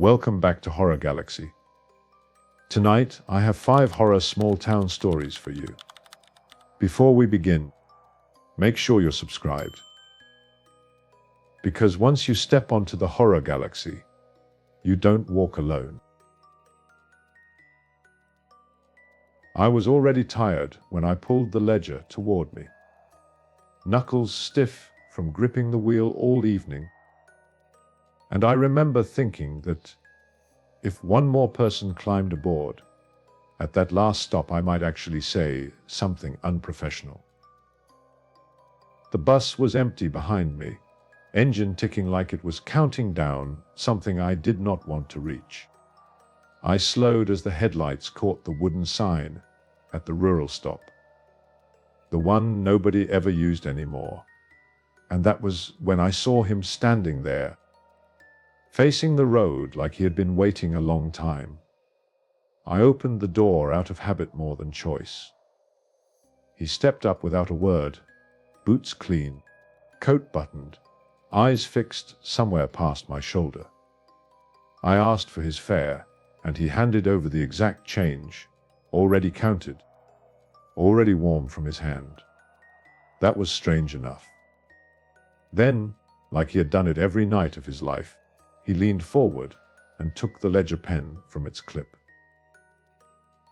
Welcome back to Horror Galaxy. Tonight, I have 5 horror small-town stories for you. Before we begin, make sure you're subscribed. Because once you step onto the Horror Galaxy, you don't walk alone. I was already tired when I pulled the ledger toward me. Knuckles stiff from gripping the wheel all evening. And I remember thinking that if one more person climbed aboard, at that last stop I might actually say something unprofessional. The bus was empty behind me, engine ticking like it was counting down something I did not want to reach. I slowed as the headlights caught the wooden sign at the rural stop, the one nobody ever used anymore. And that was when I saw him standing there, facing the road like he had been waiting a long time. I opened the door out of habit more than choice. He stepped up without a word, boots clean, coat buttoned, eyes fixed somewhere past my shoulder. I asked for his fare, and he handed over the exact change, already counted, already warm from his hand. That was strange enough. Then, like he had done it every night of his life, he leaned forward and took the ledger pen from its clip.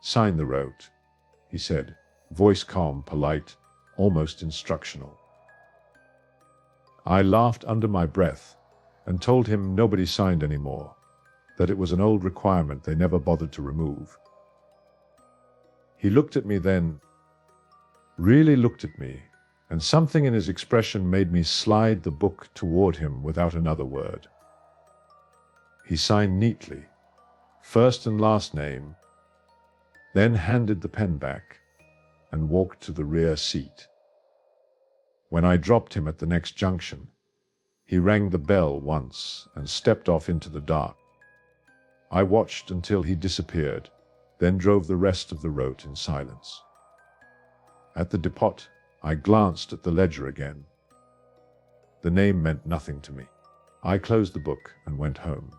"Sign the note," he said, voice calm, polite, almost instructional. I laughed under my breath and told him nobody signed anymore, that it was an old requirement they never bothered to remove. He looked at me then, really looked at me, and something in his expression made me slide the book toward him without another word. He signed neatly, first and last name, then handed the pen back and walked to the rear seat. When I dropped him at the next junction, he rang the bell once and stepped off into the dark. I watched until he disappeared, then drove the rest of the route in silence. At the depot, I glanced at the ledger again. The name meant nothing to me. I closed the book and went home.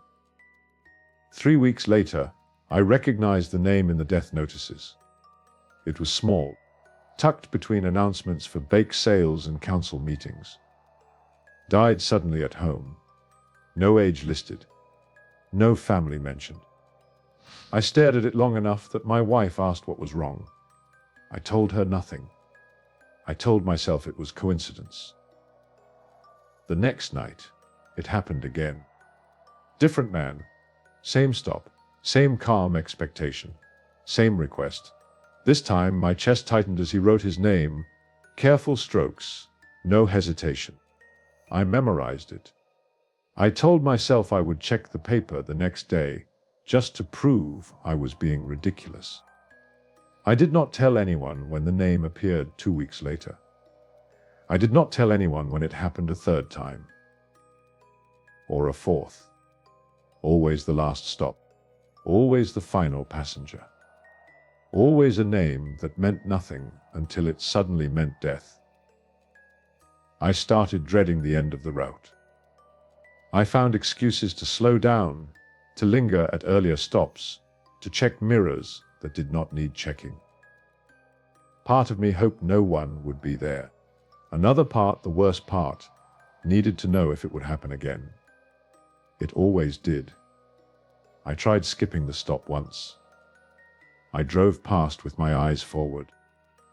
3 weeks later, I recognized the name in the death notices. It was small, tucked between announcements for bake sales and council meetings. Died suddenly at home. No age listed. No family mentioned. I stared at it long enough that my wife asked what was wrong. I told her nothing. I told myself it was coincidence. The next night, it happened again. Different man. Same stop, same calm expectation, same request. This time my chest tightened as he wrote his name, careful strokes, no hesitation. I memorized it. I told myself I would check the paper the next day, just to prove I was being ridiculous. I did not tell anyone when the name appeared 2 weeks later. I did not tell anyone when it happened a third time. Or a fourth. Always the last stop. Always the final passenger. Always a name that meant nothing until it suddenly meant death. I started dreading the end of the route. I found excuses to slow down, to linger at earlier stops, to check mirrors that did not need checking. Part of me hoped no one would be there. Another part, the worst part, needed to know if it would happen again. It always did. I tried skipping the stop once. I drove past with my eyes forward,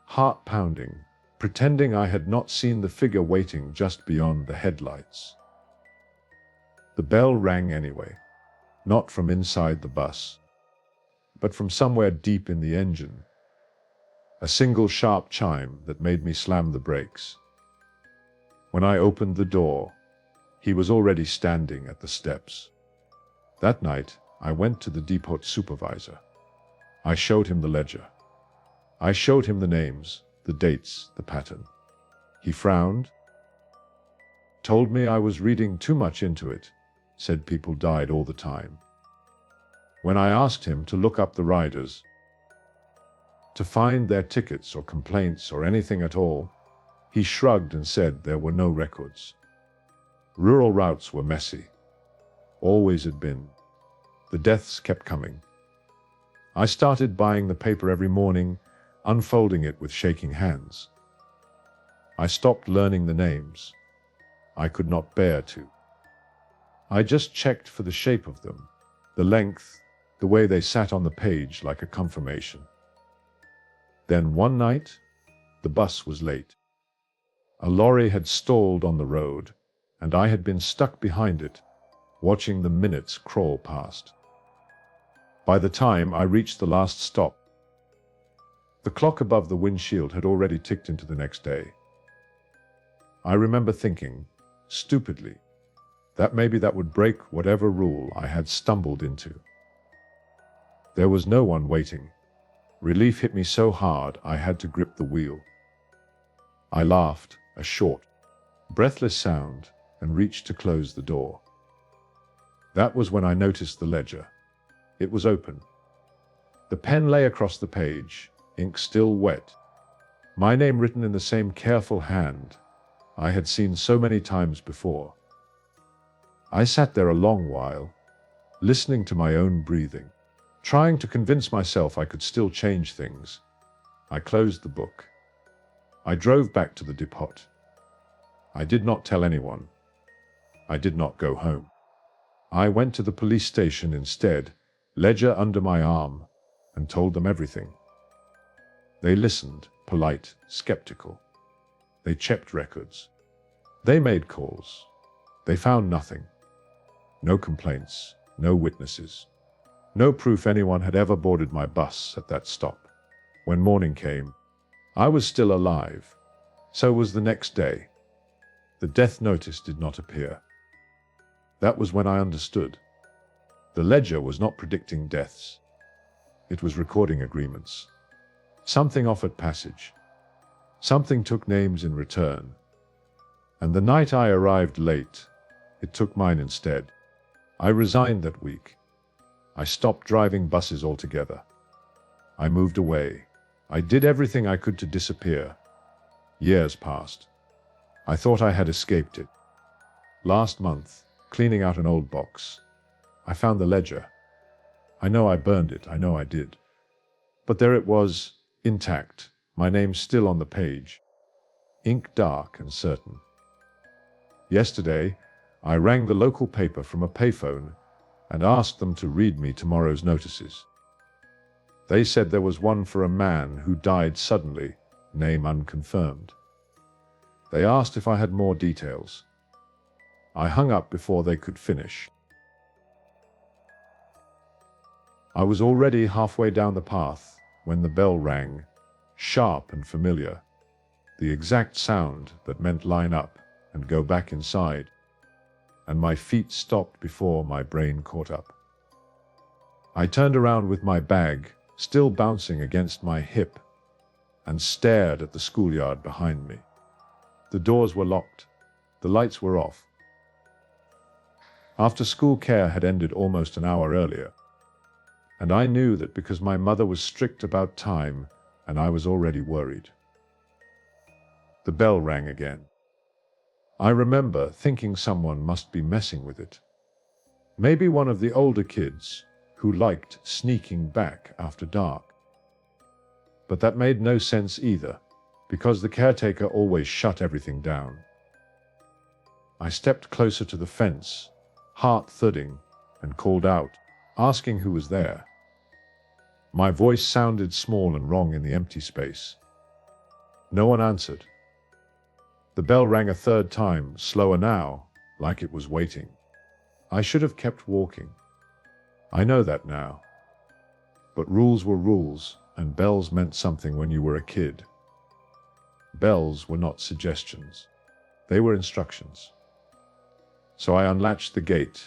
heart pounding, pretending I had not seen the figure waiting just beyond the headlights. The bell rang anyway, not from inside the bus, but from somewhere deep in the engine. A single sharp chime that made me slam the brakes. When I opened the door, he was already standing at the steps. That night, I went to the depot supervisor. I showed him the ledger. I showed him the names, the dates, the pattern. He frowned, told me I was reading too much into it, said people died all the time. When I asked him to look up the riders, to find their tickets or complaints or anything at all, he shrugged and said there were no records. Rural routes were messy. Always had been. The deaths kept coming. I started buying the paper every morning, unfolding it with shaking hands. I stopped learning the names. I could not bear to. I just checked for the shape of them, the length, the way they sat on the page like a confirmation. Then one night, the bus was late. A lorry had stalled on the road, and I had been stuck behind it, watching the minutes crawl past. By the time I reached the last stop, the clock above the windshield had already ticked into the next day. I remember thinking, stupidly, that maybe that would break whatever rule I had stumbled into. There was no one waiting. Relief hit me so hard I had to grip the wheel. I laughed, a short, breathless sound, and reached to close the door. That was when I noticed the ledger. It was open. The pen lay across the page, ink still wet. My name written in the same careful hand I had seen so many times before. I sat there a long while, listening to my own breathing, trying to convince myself I could still change things. I closed the book. I drove back to the depot. I did not tell anyone. I did not go home. I went to the police station instead, ledger under my arm, and told them everything. They listened, polite, skeptical. They checked records. They made calls. They found nothing. No complaints, no witnesses. No proof anyone had ever boarded my bus at that stop. When morning came, I was still alive. So was the next day. The death notice did not appear. That was when I understood. The ledger was not predicting deaths. It was recording agreements. Something offered passage. Something took names in return. And the night I arrived late, it took mine instead. I resigned that week. I stopped driving buses altogether. I moved away. I did everything I could to disappear. Years passed. I thought I had escaped it. Last month, cleaning out an old box, I found the ledger. I know I burned it, I know I did. But there it was, intact, my name still on the page, ink dark and certain. Yesterday, I rang the local paper from a payphone and asked them to read me tomorrow's notices. They said there was one for a man who died suddenly, name unconfirmed. They asked if I had more details. I hung up before they could finish. I was already halfway down the path when the bell rang, sharp and familiar, the exact sound that meant line up and go back inside, and my feet stopped before my brain caught up. I turned around with my bag still bouncing against my hip and stared at the schoolyard behind me. The doors were locked. The lights were off. After school care had ended almost an hour earlier, and I knew that because my mother was strict about time and I was already worried. The bell rang again. I remember thinking someone must be messing with it. Maybe one of the older kids who liked sneaking back after dark. But that made no sense either, because the caretaker always shut everything down. I stepped closer to the fence, heart thudding, and called out, asking who was there. My voice sounded small and wrong in the empty space. No one answered. The bell rang a third time, slower now, like it was waiting. I should have kept walking. I know that now. But rules were rules, and bells meant something when you were a kid. Bells were not suggestions. They were instructions. So I unlatched the gate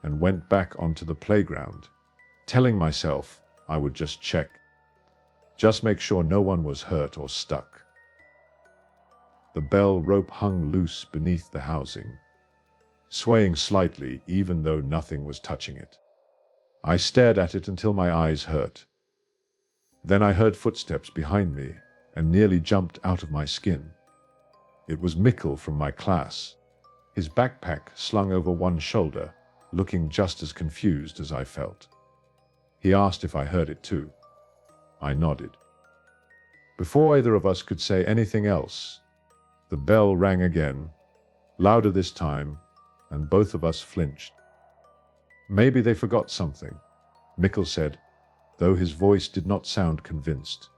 and went back onto the playground, telling myself I would just check. Just make sure no one was hurt or stuck. The bell rope hung loose beneath the housing, swaying slightly even though nothing was touching it. I stared at it until my eyes hurt. Then I heard footsteps behind me and nearly jumped out of my skin. It was Mikkel from my class, his backpack slung over one shoulder, looking just as confused as I felt. He asked if I heard it too. I nodded. Before either of us could say anything else, the bell rang again, louder this time, and both of us flinched. Maybe they forgot something, Mikkel said, though his voice did not sound convinced.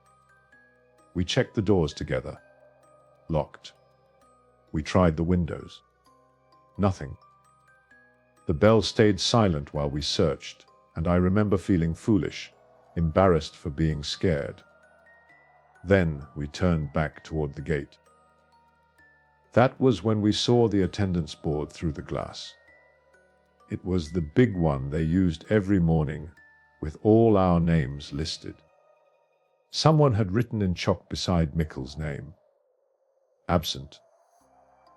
We checked the doors together. Locked. We tried the windows. Nothing. The bell stayed silent while we searched, and I remember feeling foolish, embarrassed for being scared. Then we turned back toward the gate. That was when we saw the attendance board through the glass. It was the big one they used every morning, with all our names listed. Someone had written in chalk beside Mikkel's name, "Absent."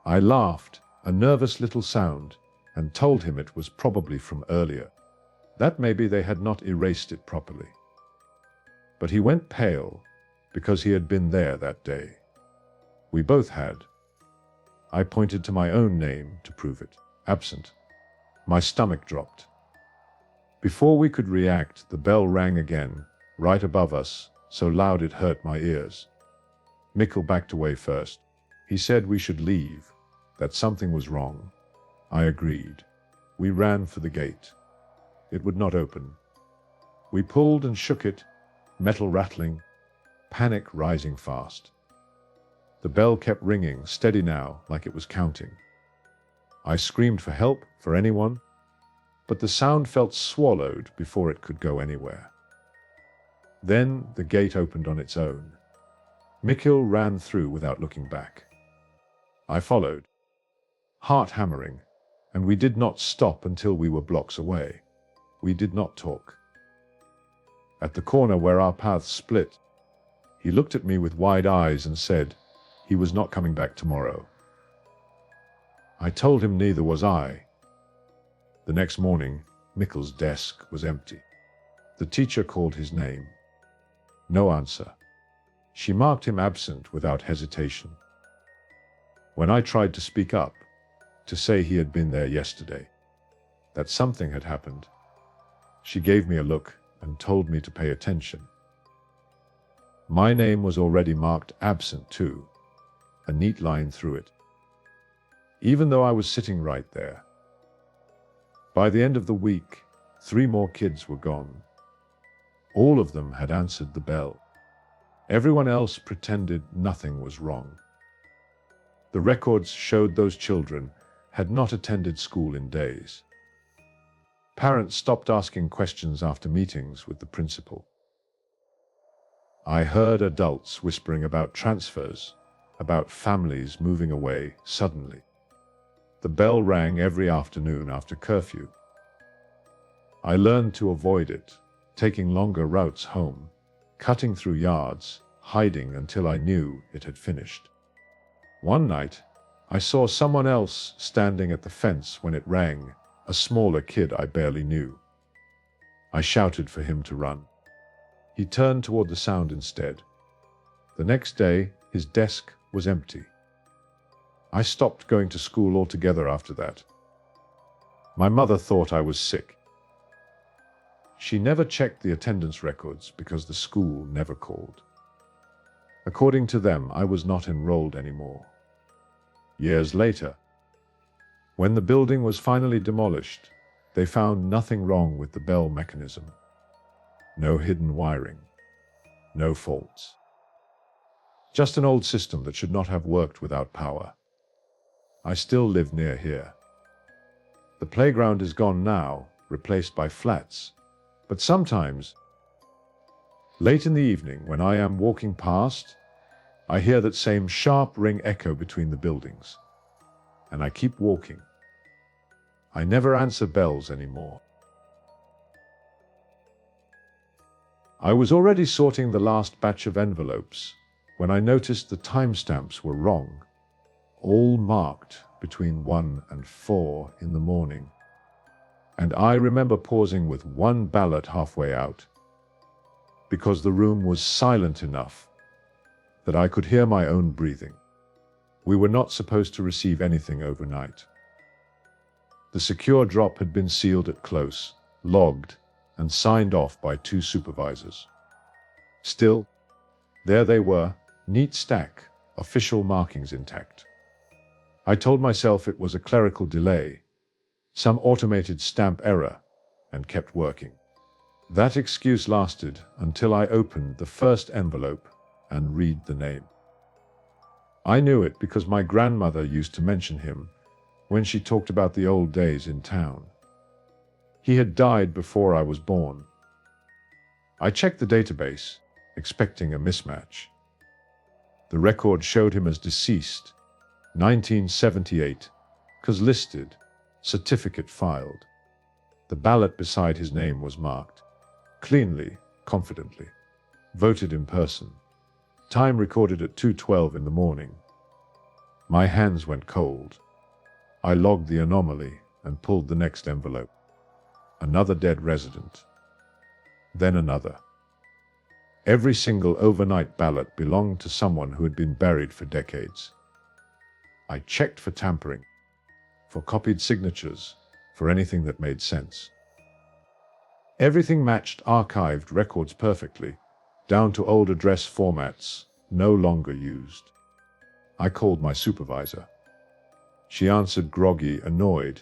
I laughed, a nervous little sound, and told him it was probably from earlier, that maybe they had not erased it properly. But he went pale, because he had been there that day. We both had. I pointed to my own name to prove it, "Absent." My stomach dropped. Before we could react, the bell rang again, right above us, so loud it hurt my ears. Mikkel backed away first. He said we should leave, that something was wrong. I agreed. We ran for the gate. It would not open. We pulled and shook it, metal rattling, panic rising fast. The bell kept ringing, steady now, like it was counting. I screamed for help, for anyone, but the sound felt swallowed before it could go anywhere. Then the gate opened on its own. Mikkel ran through without looking back. I followed, heart hammering, and we did not stop until we were blocks away. We did not talk. At the corner where our paths split, he looked at me with wide eyes and said he was not coming back tomorrow. I told him neither was I. The next morning, Mikkel's desk was empty. The teacher called his name. No answer. She marked him absent without hesitation. When I tried to speak up, to say he had been there yesterday, that something had happened, she gave me a look and told me to pay attention. My name was already marked absent too, a neat line through it, even though I was sitting right there. By the end of the week, 3 more kids were gone. All of them had answered the bell. Everyone else pretended nothing was wrong. The records showed those children had not attended school in days. Parents stopped asking questions after meetings with the principal. I heard adults whispering about transfers, about families moving away suddenly. The bell rang every afternoon after curfew. I learned to avoid it, taking longer routes home, cutting through yards, hiding until I knew it had finished. One night, I saw someone else standing at the fence when it rang, a smaller kid I barely knew. I shouted for him to run. He turned toward the sound instead. The next day, his desk was empty. I stopped going to school altogether after that. My mother thought I was sick. She never checked the attendance records because the school never called. According to them, I was not enrolled anymore. Years later, when the building was finally demolished, they found nothing wrong with the bell mechanism. No hidden wiring. No faults. Just an old system that should not have worked without power. I still live near here. The playground is gone now, replaced by flats, but sometimes, late in the evening when I am walking past, I hear that same sharp ring echo between the buildings, and I keep walking. I never answer bells anymore. I was already sorting the last batch of envelopes when I noticed the timestamps were wrong, all marked between 1 and 4 in the morning. And I remember pausing with one ballot halfway out, because the room was silent enough that I could hear my own breathing. We were not supposed to receive anything overnight. The secure drop had been sealed at close, logged, and signed off by 2 supervisors. Still, there they were, neat stack, official markings intact. I told myself it was a clerical delay, some automated stamp error, and kept working. That excuse lasted until I opened the first envelope and read the name. I knew it because my grandmother used to mention him when she talked about the old days in town. He had died before I was born. I checked the database, expecting a mismatch. The record showed him as deceased, 1978, cause listed, certificate filed. The ballot beside his name was marked. Cleanly, confidently. Voted in person. Time recorded at 2:12 in the morning. My hands went cold. I logged the anomaly and pulled the next envelope. Another dead resident. Then another. Every single overnight ballot belonged to someone who had been buried for decades. I checked for tampering, for copied signatures, for anything that made sense. Everything matched archived records perfectly, down to old address formats, no longer used. I called my supervisor. She answered groggy, annoyed,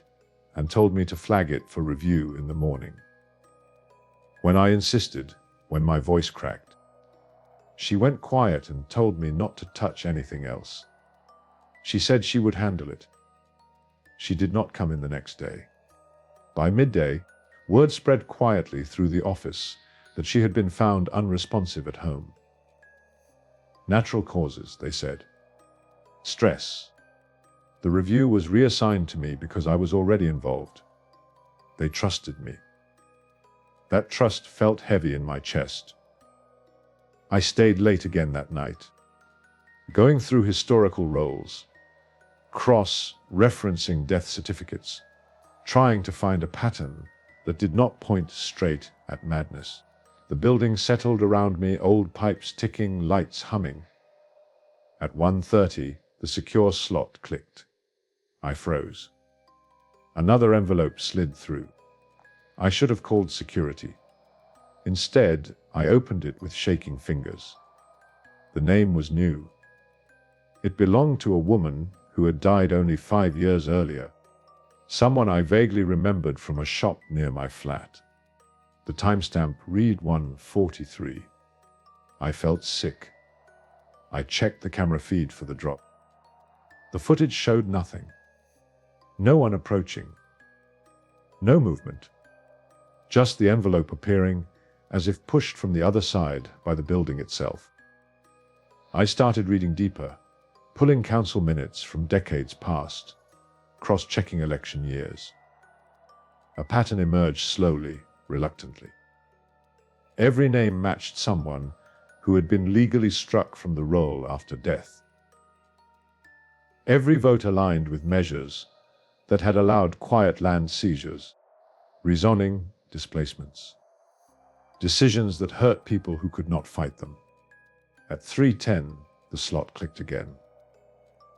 and told me to flag it for review in the morning. When I insisted, when my voice cracked, she went quiet and told me not to touch anything else. She said she would handle it. She did not come in the next day. By midday, word spread quietly through the office that she had been found unresponsive at home. Natural causes, they said. Stress. The review was reassigned to me because I was already involved. They trusted me. That trust felt heavy in my chest. I stayed late again that night, going through historical rolls, cross-referencing death certificates, trying to find a pattern that did not point straight at madness. The building settled around me, old pipes ticking, lights humming. At 1:30, the secure slot clicked. I froze. Another envelope slid through. I should have called security. Instead, I opened it with shaking fingers. The name was new. It belonged to a woman who had died only 5 years earlier. Someone I vaguely remembered from a shop near my flat. The timestamp read 1:43. I felt sick. I checked the camera feed for the drop. The footage showed nothing. No one approaching. No movement. Just the envelope appearing, as if pushed from the other side by the building itself. I started reading deeper, pulling council minutes from decades past, cross-checking election years. A pattern emerged slowly, reluctantly. Every name matched someone who had been legally struck from the roll after death. Every vote aligned with measures that had allowed quiet land seizures, rezoning, displacements. Decisions that hurt people who could not fight them. At 3:10, the slot clicked again.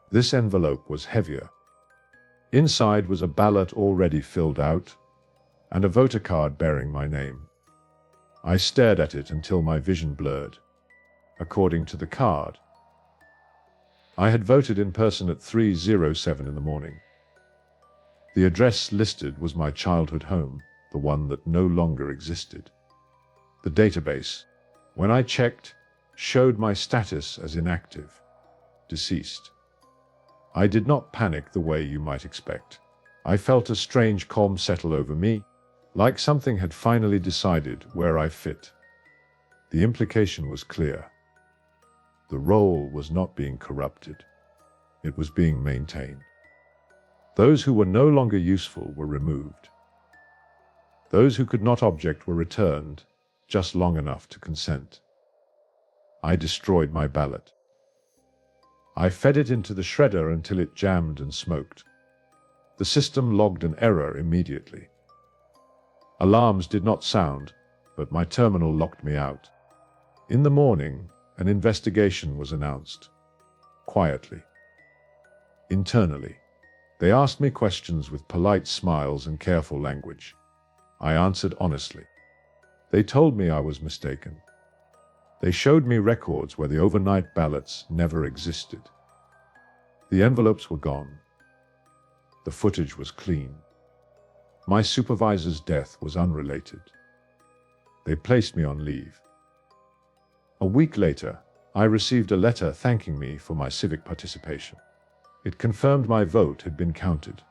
This envelope was heavier. Inside was a ballot already filled out, and a voter card bearing my name. I stared at it until my vision blurred. According to the card, I had voted in person at 3:07 in the morning. The address listed was my childhood home, the one that no longer existed. The database, when I checked, showed my status as inactive, deceased. I did not panic the way you might expect. I felt a strange calm settle over me, like something had finally decided where I fit. The implication was clear. The roll was not being corrupted. It was being maintained. Those who were no longer useful were removed. Those who could not object were returned, just long enough to consent. I destroyed my ballot. I fed it into the shredder until it jammed and smoked. The system logged an error immediately. Alarms did not sound, but my terminal locked me out. In the morning, an investigation was announced. Quietly. Internally. They asked me questions with polite smiles and careful language. I answered honestly. They told me I was mistaken. They showed me records where the overnight ballots never existed. The envelopes were gone. The footage was clean. My supervisor's death was unrelated. They placed me on leave. A week later, I received a letter thanking me for my civic participation. It confirmed my vote had been counted.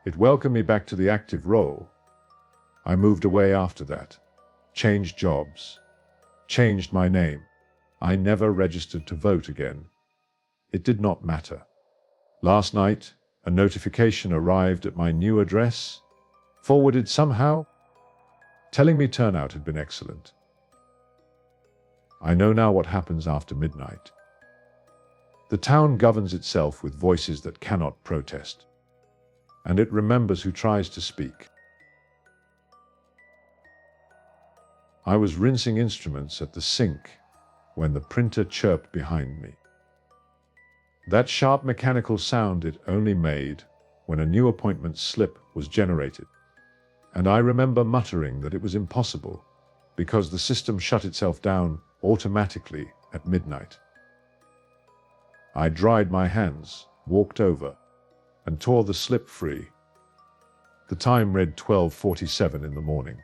It welcomed me back to the active role. I moved away after that, changed jobs, changed my name. I never registered to vote again. It did not matter. Last night, a notification arrived at my new address, forwarded somehow, telling me turnout had been excellent. I know now what happens after midnight. The town governs itself with voices that cannot protest, and it remembers who tries to speak. I was rinsing instruments at the sink when the printer chirped behind me. That sharp mechanical sound it only made when a new appointment slip was generated, and I remember muttering that it was impossible because the system shut itself down automatically at midnight. I dried my hands, walked over, and tore the slip free. The time read 12:47 in the morning.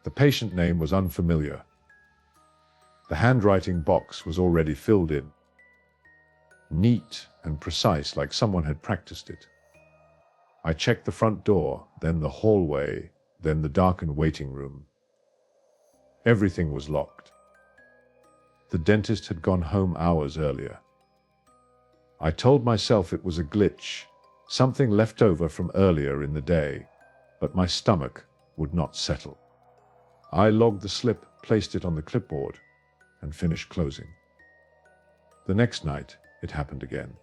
The patient name was unfamiliar. The handwriting box was already filled in, neat and precise like someone had practiced it. I checked the front door, then the hallway, then the darkened waiting room. Everything was locked. The dentist had gone home hours earlier. I told myself it was a glitch, something left over from earlier in the day, but my stomach would not settle. I logged the slip, placed it on the clipboard, and finished closing. The next night, it happened again.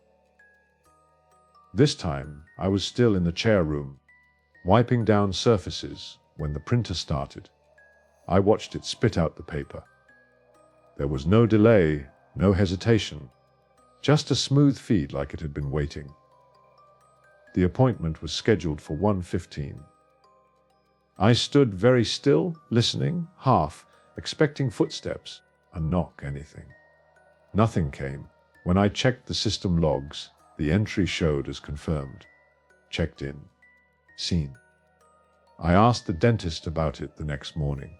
This time, I was still in the chair room, wiping down surfaces when the printer started. I watched it spit out the paper. There was no delay, no hesitation, just a smooth feed like it had been waiting. The appointment was scheduled for 1:15. I stood very still, listening, half, expecting footsteps, a knock, anything. Nothing came. When I checked the system logs, the entry showed as confirmed. Checked in. Seen. I asked the dentist about it the next morning.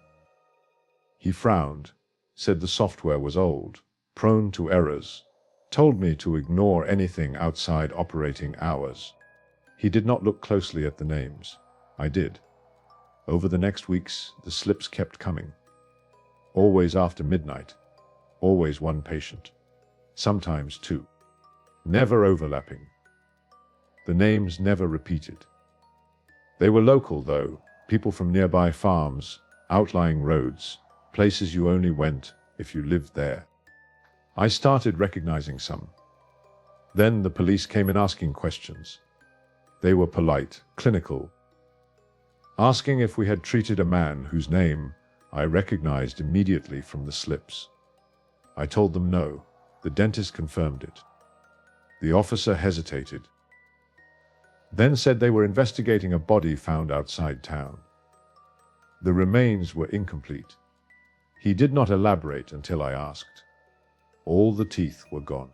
He frowned, said the software was old, prone to errors, told me to ignore anything outside operating hours. He did not look closely at the names. I did. Over the next weeks, the slips kept coming. Always after midnight. Always one patient. Sometimes two. Never overlapping. The names never repeated. They were local, though, people from nearby farms, outlying roads, places you only went if you lived there. I started recognizing some. Then the police came in asking questions. They were polite, clinical, asking if we had treated a man whose name I recognized immediately from the slips. I told them no. The dentist confirmed it. The officer hesitated, then said they were investigating a body found outside town. The remains were incomplete. He did not elaborate until I asked. All the teeth were gone.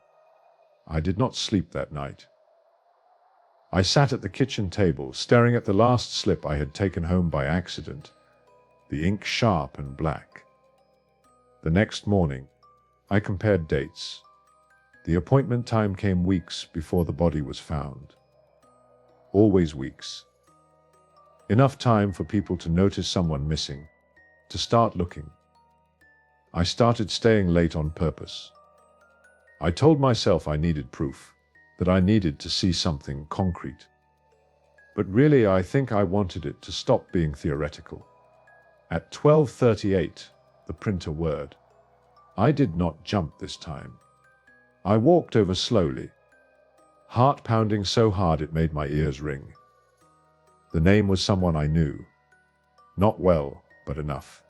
I did not sleep that night. I sat at the kitchen table, staring at the last slip I had taken home by accident, the ink sharp and black. The next morning, I compared dates. The appointment time came weeks before the body was found. Always weeks. Enough time for people to notice someone missing, to start looking. I started staying late on purpose. I told myself I needed proof, that I needed to see something concrete. But really, I think I wanted it to stop being theoretical. At 12:38, the printer whirred. I did not jump this time. I walked over slowly, heart pounding so hard it made my ears ring. The name was someone I knew. Not well, but enough.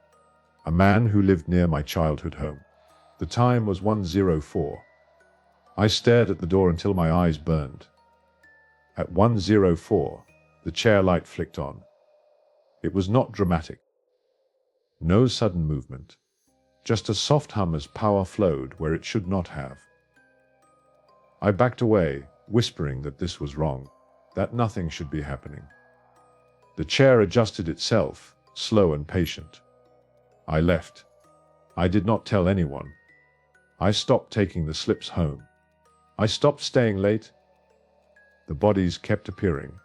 A man who lived near my childhood home. The time was 1:04. I stared at the door until my eyes burned. At 1:04, the chair light flicked on. It was not dramatic. No sudden movement. Just a soft hum as power flowed where it should not have. I backed away, whispering that this was wrong, that nothing should be happening. The chair adjusted itself, slow and patient. I left. I did not tell anyone. I stopped taking the slips home. I stopped staying late. The bodies kept appearing.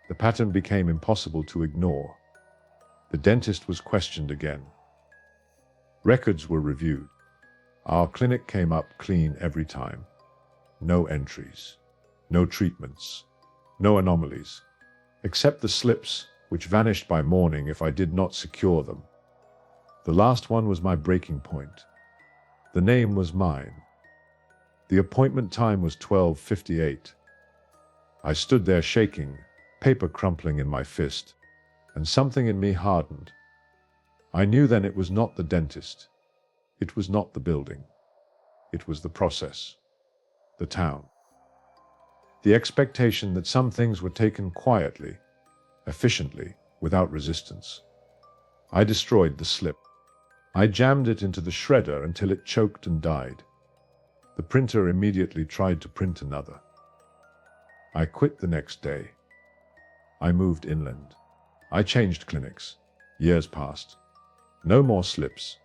The pattern became impossible to ignore. The dentist was questioned again. Records were reviewed. Our clinic came up clean every time. No entries, no treatments, no anomalies, except the slips, which vanished by morning if I did not secure them. The last one was my breaking point. The name was mine. The appointment time was 12:58. I stood there shaking, paper crumpling in my fist, and something in me hardened. I knew then it was not the dentist. It was not the building. It was the process. The town. The expectation that some things were taken quietly, efficiently, without resistance. I destroyed the slip. I jammed it into the shredder until it choked and died. The printer immediately tried to print another. I quit the next day. I moved inland. I changed clinics. Years passed. No more slips.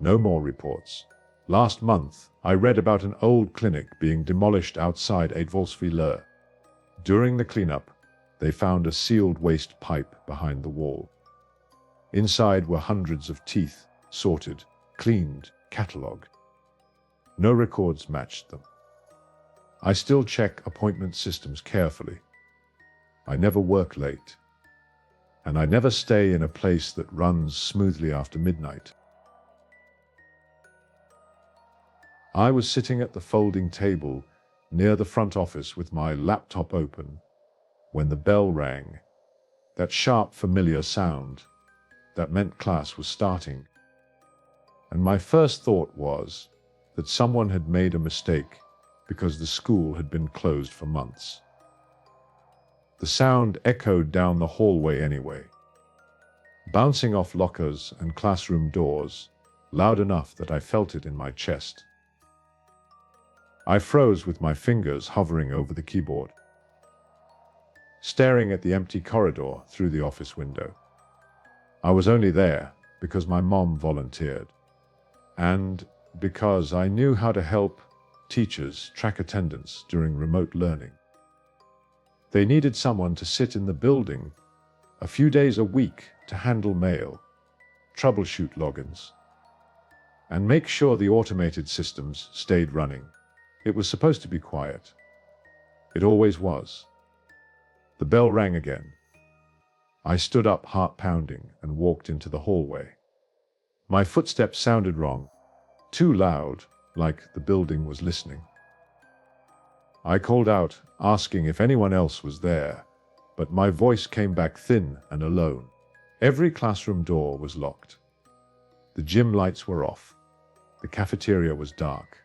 No more reports. Last month, I read about an old clinic being demolished outside Eidvoldsville. During the cleanup, they found a sealed waste pipe behind the wall. Inside were hundreds of teeth, sorted, cleaned, catalogued. No records matched them. I still check appointment systems carefully. I never work late. And I never stay in a place that runs smoothly after midnight. I was sitting at the folding table near the front office with my laptop open when the bell rang, that sharp, familiar sound that meant class was starting. And my first thought was that someone had made a mistake because the school had been closed for months. The sound echoed down the hallway anyway, bouncing off lockers and classroom doors, loud enough that I felt it in my chest. I froze with my fingers hovering over the keyboard, staring at the empty corridor through the office window. I was only there because my mom volunteered, and because I knew how to help teachers track attendance during remote learning. They needed someone to sit in the building a few days a week to handle mail, troubleshoot logins, and make sure the automated systems stayed running. It was supposed to be quiet. It always was. The bell rang again. I stood up, heart pounding, and walked into the hallway. My footsteps sounded wrong, too loud, like the building was listening. I called out, asking if anyone else was there, but my voice came back thin and alone. Every classroom door was locked. The gym lights were off. The cafeteria was dark.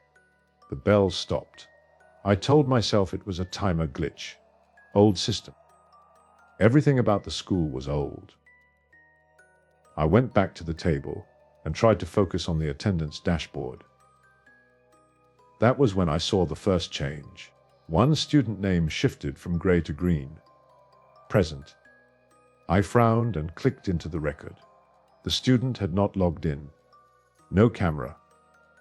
The bell stopped. I told myself it was a timer glitch. Old system. Everything about the school was old. I went back to the table and tried to focus on the attendance dashboard. That was when I saw the first change. One student name shifted from gray to green. Present. I frowned and clicked into the record. The student had not logged in. No camera.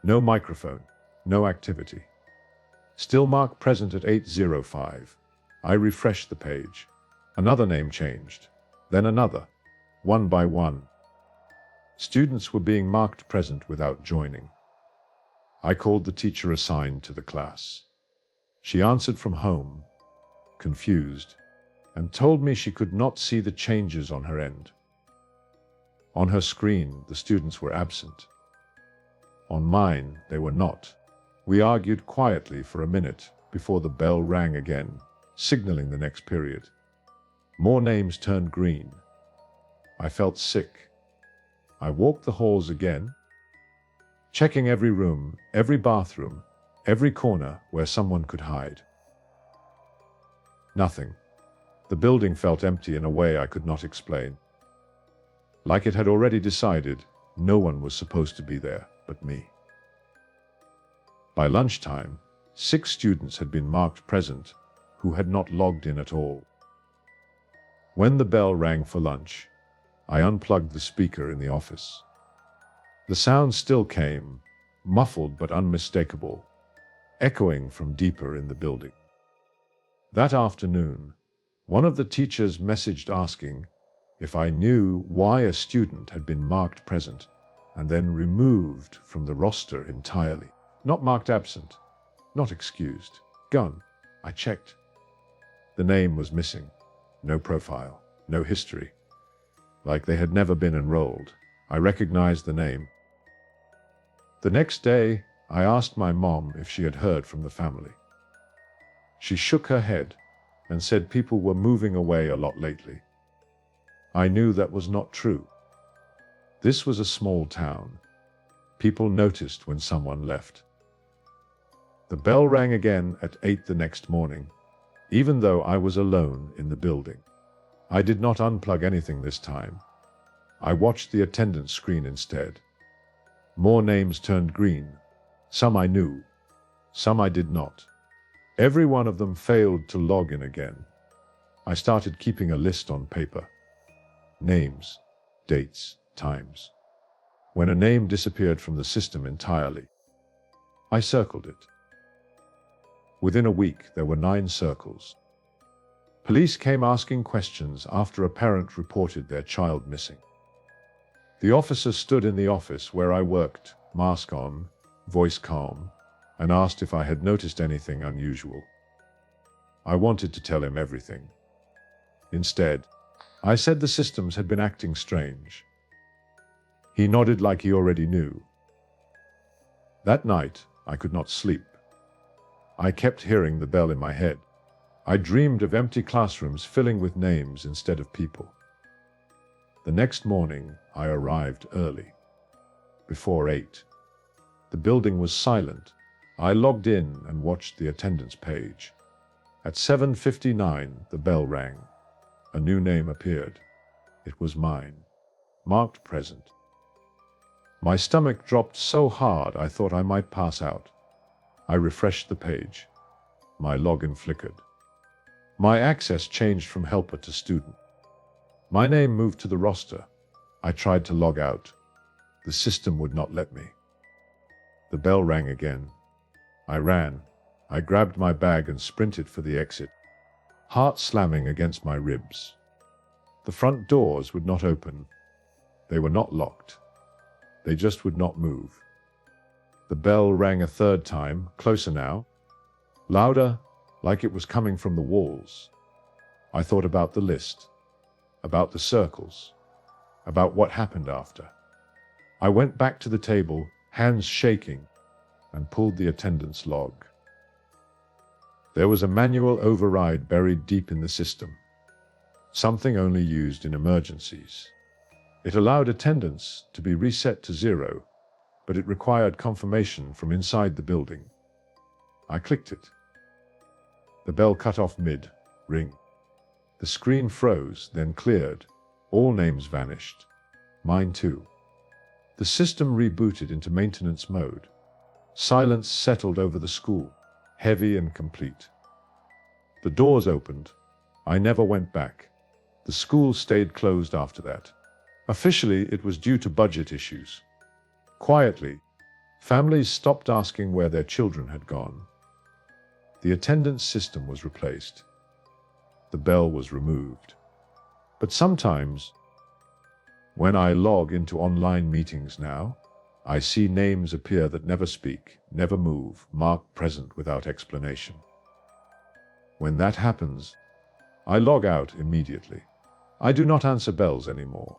No microphone. No activity. Still marked present at 8:05. I refreshed the page. Another name changed. Then another. One by one. Students were being marked present without joining. I called the teacher assigned to the class. She answered from home, confused, and told me she could not see the changes on her end. On her screen, the students were absent. On mine, they were not. We argued quietly for a minute before the bell rang again, signaling the next period. More names turned green. I felt sick. I walked the halls again, checking every room, every bathroom, every corner where someone could hide. Nothing. The building felt empty in a way I could not explain. Like it had already decided, no one was supposed to be there but me. By lunchtime, 6 students had been marked present who had not logged in at all. When the bell rang for lunch, I unplugged the speaker in the office. The sound still came, muffled but unmistakable, echoing from deeper in the building. That afternoon, one of the teachers messaged asking if I knew why a student had been marked present and then removed from the roster entirely. Not marked absent, not excused. Gone. I checked. The name was missing. No profile, no history. Like they had never been enrolled. I recognized the name. The next day, I asked my mom if she had heard from the family. She shook her head and said people were moving away a lot lately. I knew that was not true. This was a small town. People noticed when someone left. The bell rang again at 8 the next morning, even though I was alone in the building. I did not unplug anything this time. I watched the attendance screen instead. More names turned green. Some I knew, some I did not. Every one of them failed to log in again. I started keeping a list on paper. Names, dates, times. When a name disappeared from the system entirely, I circled it. Within a week, there were 9 circles. Police came asking questions after a parent reported their child missing. The officer stood in the office where I worked, mask on, voice calm, and asked if I had noticed anything unusual. I wanted to tell him everything. Instead, I said the systems had been acting strange. He nodded like he already knew. That night, I could not sleep. I kept hearing the bell in my head. I dreamed of empty classrooms filling with names instead of people. The next morning, I arrived early. Before 8. The building was silent. I logged in and watched the attendance page. At 7:59, the bell rang. A new name appeared. It was mine, marked present. My stomach dropped so hard I thought I might pass out. I refreshed the page. My login flickered. My access changed from helper to student. My name moved to the roster. I tried to log out. The system would not let me. The bell rang again. I ran. I grabbed my bag and sprinted for the exit, heart slamming against my ribs. The front doors would not open. They were not locked. They just would not move. The bell rang a third time, closer now, louder, like it was coming from the walls. I thought about the list, about the circles, about what happened after. I went back to the table, hands shaking, and pulled the attendance log. There was a manual override buried deep in the system, something only used in emergencies. It allowed attendance to be reset to 0, but it required confirmation from inside the building. I clicked it. The bell cut off mid-ring. The screen froze, then cleared. All names vanished. Mine too. The system rebooted into maintenance mode. Silence settled over the school, heavy and complete. The doors opened. I never went back. The school stayed closed after that. Officially, it was due to budget issues. Quietly, families stopped asking where their children had gone. The attendance system was replaced. The bell was removed. But sometimes, when I log into online meetings now, I see names appear that never speak, never move, marked present without explanation. When that happens, I log out immediately. I do not answer bells anymore.